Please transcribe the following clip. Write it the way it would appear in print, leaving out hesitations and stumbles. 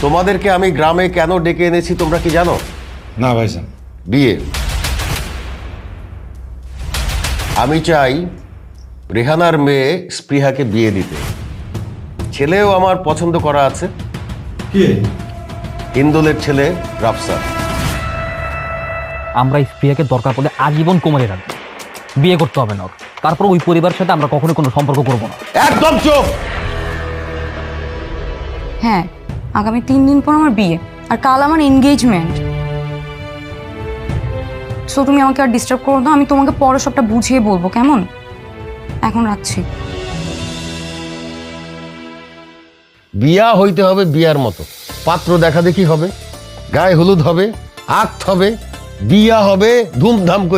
তোমাদেরকে আমি গ্রামে কেন ডেকে এনেছি তোমরা কি জানো? না ভাইজান। বিয়ে। আমি চাই রেহানার মেয়ে স্পৃহাকে বিয়ে দিতে। ছেলেও আমার পছন্দ করা আছে, কে? হিন্দোলের ছেলে রাফসান। আমরা স্প্রিয়াকে দরকার পড়লে আজীবন কোমরে রাখবো, বিয়ে করতে হবে না ওর। তারপর ওই পরিবারের সাথে আমরা কখনো কোনো সম্পর্ক করবো না। একদম চুপ। হ্যাঁ, আগামী 3 দিন পর আমার বিয়ে, আর কাল আমার এনগেজমেন্ট। সো তুমি আমাকে আর ডিস্টার্ব করো না, আমি তোমাকে পরে সবটা বুঝিয়ে বলবো, কেমন? এখন রাখছি। বিয়া হইতে হবে বিয়ার মতো, পাত্র দেখা দেখি হবে, গায়ে হলুদ হবে, আক্ত হবে, বিয়া হবে ধুমধাম কইরা।